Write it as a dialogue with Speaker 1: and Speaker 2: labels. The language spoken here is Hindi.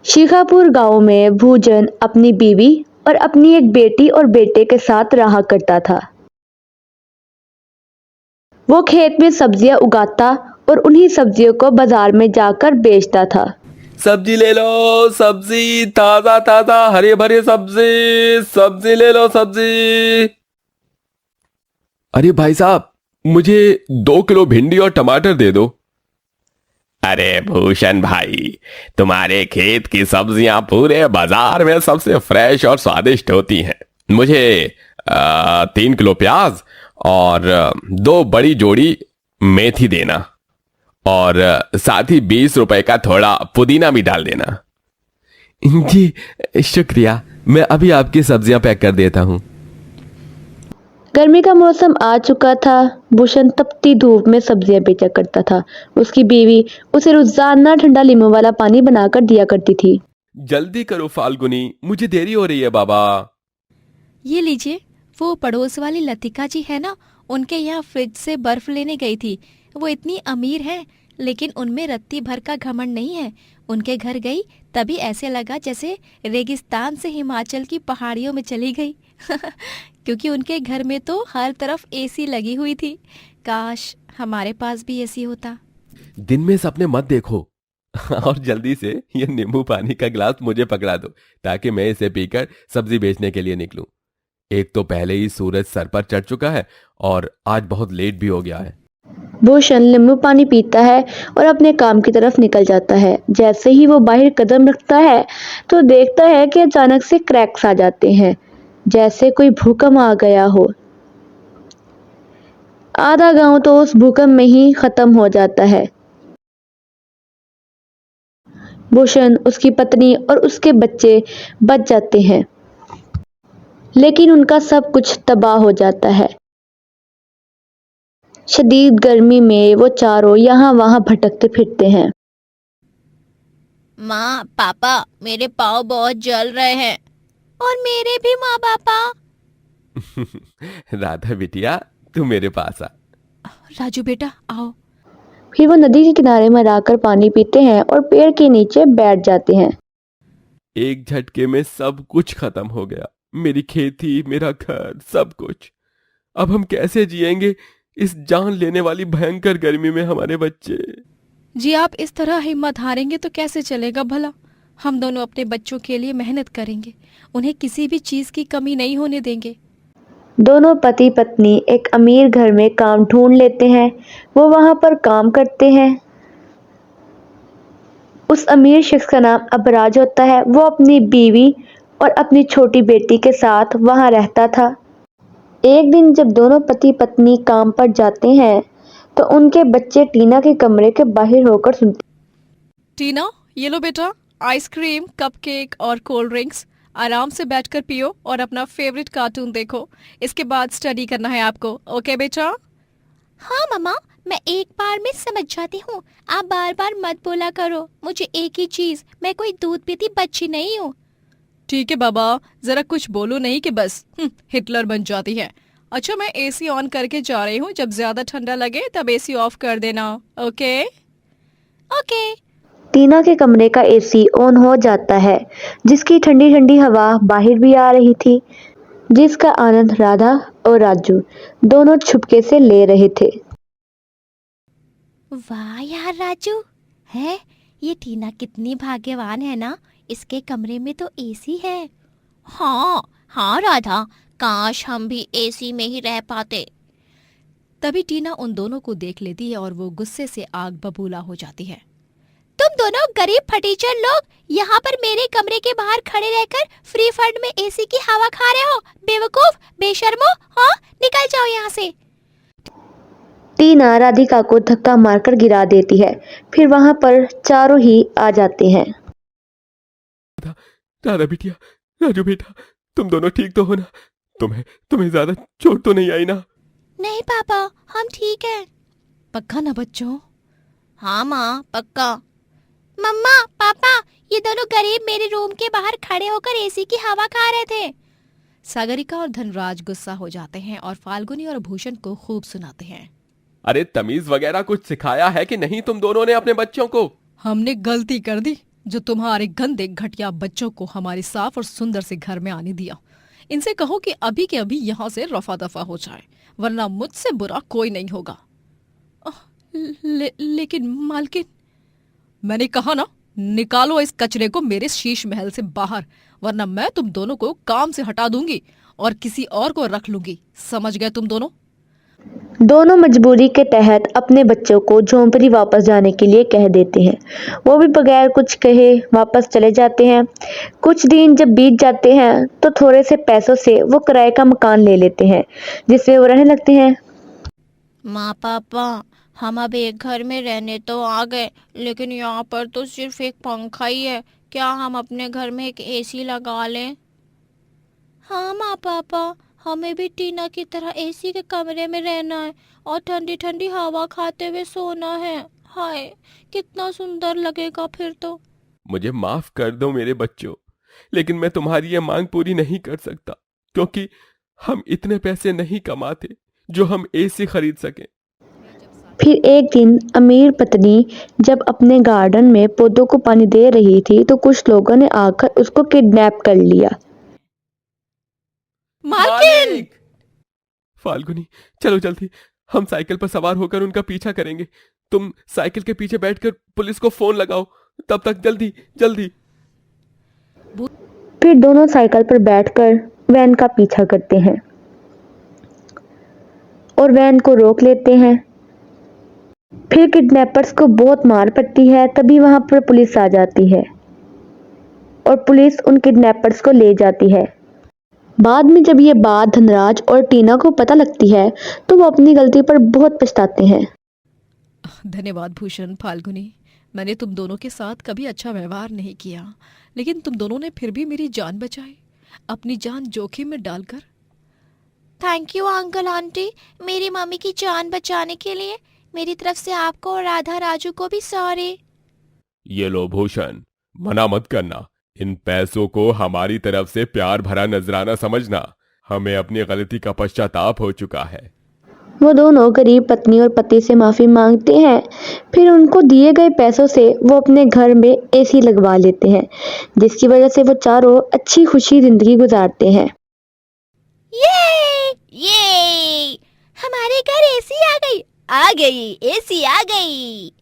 Speaker 1: शिखापुर गांव में भूजन अपनी बीवी और अपनी एक बेटी और बेटे के साथ रहा करता था। वो खेत में सब्जियां उगाता और उन्हीं सब्जियों को बाजार में जाकर बेचता था।
Speaker 2: सब्जी ले लो, सब्जी ताजा ताजा हरे भरे सब्जी, सब्जी ले लो सब्जी। अरे भाई साहब, मुझे 2 किलो भिंडी और टमाटर दे दो। अरे भूषण भाई, तुम्हारे खेत की सब्जियां पूरे बाजार में सबसे फ्रेश और स्वादिष्ट होती हैं। मुझे 3 किलो प्याज और 2 बड़ी जोड़ी मेथी देना, और साथ ही 20 रुपए का थोड़ा पुदीना भी डाल देना। जी शुक्रिया, मैं अभी आपकी सब्जियां पैक कर देता हूँ।
Speaker 1: गर्मी का मौसम आ चुका था। भूषण तपती धूप में सब्जियां बेचा करता था। उसकी बीवी उसे रोजाना ठंडा नींबू वाला पानी बनाकर दिया करती थी।
Speaker 2: जल्दी करो फाल्गुनी, मुझे देरी हो रही है बाबा।
Speaker 3: ये लीजिए, वो पड़ोस वाली लतिका जी है ना, उनके यहाँ फ्रिज से बर्फ लेने गई थी। वो इतनी अमीर है, लेकिन उनमें रत्ती भर का घमंड नहीं है। उनके घर गई तभी ऐसे लगा जैसे रेगिस्तान से हिमाचल की पहाड़ियों में चली गई। क्योंकि उनके घर में तो हर तरफ एसी लगी हुई थी। काश हमारे पास भी एसी होता।
Speaker 2: दिन में सपने मत देखो। और जल्दी से ये नींबू पानी का गिलास मुझे पकड़ा दो, ताकि मैं इसे पीकर सब्जी बेचने के लिए निकलूं। एक तो पहले ही सूरज सर पर चढ़ चुका है और आज बहुत लेट भी हो गया है।
Speaker 1: भूषण नींबू पानी पीता है और अपने काम की तरफ निकल जाता है। जैसे ही वो बाहर कदम रखता है तो देखता है कि अचानक से क्रैक्स आ जाते हैं, जैसे कोई भूकंप आ गया हो। आधा गांव तो उस भूकंप में ही खत्म हो जाता है। भूषण, उसकी पत्नी और उसके बच्चे बच जाते हैं, लेकिन उनका सब कुछ तबाह हो जाता है। शदीद गर्मी में वो चारों यहाँ वहाँ भटकते फिरते हैं।
Speaker 3: माँ पापा, मेरे पाँव बहुत जल रहे हैं। और मेरे भी माँ पापा।
Speaker 2: राधा बिटिया, तू मेरे पास आ।
Speaker 3: राजू बेटा आओ।
Speaker 1: फिर वो नदी के किनारे में आकर पानी पीते हैं और पेड़ के नीचे बैठ जाते हैं।
Speaker 2: एक झटके में सब कुछ खत्म हो गया। मेरी खेती, मेरा घर, सब कुछ। अब हम कैसे जिएंगे इस जान लेने वाली भयंकर गर्मी में? हमारे बच्चे।
Speaker 3: जी आप इस तरह हिम्मत हारेंगे तो कैसे चलेगा भला। हम दोनों अपने बच्चों के लिए मेहनत करेंगे, उन्हें किसी भी चीज की कमी नहीं होने देंगे।
Speaker 1: दोनों पति पत्नी एक अमीर घर में काम ढूंढ लेते हैं। वो वहां पर काम करते हैं। उस अमीर शख्स का नाम अबराज होता है। वो अपनी बीवी और अपनी छोटी बेटी के साथ वहां रहता था। एक दिन जब दोनों पति पत्नी काम पर जाते हैं तो उनके बच्चे टीना के कमरे के बाहर होकर सुनते।
Speaker 3: टीना, ये लो बेटा, आइसक्रीम, कपकेक और कोल्ड ड्रिंक्स। आराम से बैठकर पियो और अपना फेवरेट कार्टून देखो। इसके बाद स्टडी करना है आपको। ओके बेटा? हाँ मम्मा, मैं एक बार में समझ जाती हूँ। आप बार बार मत बोला करो। मुझे एक ही चीज, मैं कोई दूध पीती बच्ची नहीं हूँ। ठीक है बाबा, जरा कुछ बोलो नहीं कि बस हिटलर बन जाती है। अच्छा, मैं एसी ऑन करके जा रही हूँ। जब ज्यादा ठंडा लगे तब एसी ऑफ कर देना। Okay okay.
Speaker 1: टीना के कमरे का एसी ऑन हो जाता है, जिसकी ठंडी ठंडी हवा बाहर भी आ रही थी, जिसका आनंद राधा और राजू दोनों छुपके से ले रहे थे।
Speaker 3: वाह यार राजू, है ये टीना कितनी भाग्यवान है ना, इसके कमरे में तो एसी है। हाँ हाँ राधा, काश हम भी एसी में ही रह पाते। तभी टीना उन दोनों को देख लेती है और वो गुस्से से आग बबूला हो जाती है। तुम दोनों गरीब फटीचर लोग यहाँ पर मेरे कमरे के बाहर खड़े रहकर फ्री फंड में एसी की हवा खा रहे हो। बेवकूफ, बेशर्मो, हाँ निकल जाओ यहाँ से।
Speaker 1: टीना राधिका को धक्का मारकर गिरा देती है। फिर वहां पर चारों ही आ जाते हैं।
Speaker 2: राधा बिटिया, राजू बेटा, तुम दोनों ठीक तो हो ना? तुम्हें ज्यादा चोट तो नहीं आई ना?
Speaker 3: नहीं पापा, हम ठीक हैं। पक्का ना बच्चों? हाँ माँ, पक्का। मम्मा पापा, ये दोनों गरीब मेरे रूम के बाहर खड़े होकर एसी की हवा खा रहे थे। सागरिका और धनराज गुस्सा हो जाते हैं और फाल्गुनी और भूषण को खूब सुनाते हैं।
Speaker 2: अरे तमीज वगैरह कुछ सिखाया है कि नहीं तुम दोनों ने अपने बच्चों को?
Speaker 3: हमने गलती कर दी, जो तुम्हारे गंदे घटिया बच्चों को हमारे साफ और सुंदर से घर में आने दिया। इनसे कहो कि अभी के अभी यहाँ से रफा दफा हो जाए, वरना मुझसे बुरा कोई नहीं होगा। लेकिन मालकिन, मैंने कहा ना, निकालो इस कचरे को मेरे शीश महल से बाहर, वरना मैं तुम दोनों को काम से हटा दूंगी और किसी और को रख लूंगी। समझ गए तुम दोनों?
Speaker 1: दोनों मजबूरी के तहत अपने बच्चों को झोंपड़ी वापस जाने के लिए कह देते हैं। वो भी बगैर कुछ कहे वापस चले जाते हैं। कुछ दिन जब बीत जाते हैं तो थोड़े से पैसों से वो किराए का मकान ले लेते हैं, जिसमें वो रहने लगते हैं।
Speaker 4: माँ पापा, हम अब एक घर में रहने तो आ गए, लेकिन यहाँ पर तो सिर्फ एक पंखा ही है। क्या हम अपने घर में एक एसी लगा लें? हाँ माँ पापा, हमें भी टीना की तरह एसी के कमरे में रहना है और ठंडी ठंडी हवा खाते हुए सोना है। हाय, कितना सुंदर लगेगा फिर तो।
Speaker 2: मुझे माफ कर दो मेरे बच्चों, लेकिन मैं तुम्हारी ये मांग पूरी नहीं कर सकता, क्योंकि हम इतने पैसे नहीं कमाते जो हम एसी खरीद सकें।
Speaker 1: फिर एक दिन अमीर पत्नी जब अपने गार्डन में पौधों को पानी दे रही थी तो कुछ लोगों ने आकर उसको किडनैप कर लिया।
Speaker 3: मालकिन!
Speaker 2: फाल्गुनी, चलो जल्दी, हम साइकिल पर सवार होकर उनका पीछा करेंगे। तुम साइकिल के पीछे बैठकर पुलिस को फोन लगाओ, तब तक जल्दी जल्दी।
Speaker 1: फिर दोनों साइकिल पर बैठकर वैन का पीछा करते हैं और वैन को रोक लेते हैं। फिर किडनैपर्स को बहुत मार पड़ती है। तभी वहां पर पुलिस आ जाती है और पुलिस उन किडनैपर्स को ले जाती है। बाद में जब ये बात धनराज और टीना को पता लगती है तो वो अपनी गलती पर बहुत पछताते हैं।
Speaker 3: धन्यवाद भूषण, फाल्गुनी। मैंने तुम दोनों के साथ कभी अच्छा व्यवहार नहीं किया, लेकिन तुम दोनों ने फिर भी मेरी जान बचाई, अपनी जान जोखिम में डालकर।
Speaker 4: थैंक यू अंकल आंटी, मेरी मम्मी की जान बचाने के लिए। मेरी तरफ से आपको और राधा राजू को भी सॉरी।
Speaker 2: ये लो भूषण, मना मत करना। इन पैसों को हमारी तरफ से प्यार भरा नजराना समझना। हमें अपनी गलती का पश्चाताप हो चुका है।
Speaker 1: वो दोनों गरीब पत्नी और पति से माफी मांगते हैं। फिर उनको दिए गए पैसों से वो अपने घर में एसी लगवा लेते हैं, जिसकी वजह से वो चारों अच्छी खुशी जिंदगी गुजारते हैं।
Speaker 4: ये हमारे घर एसी आ गई, एसी आ गई।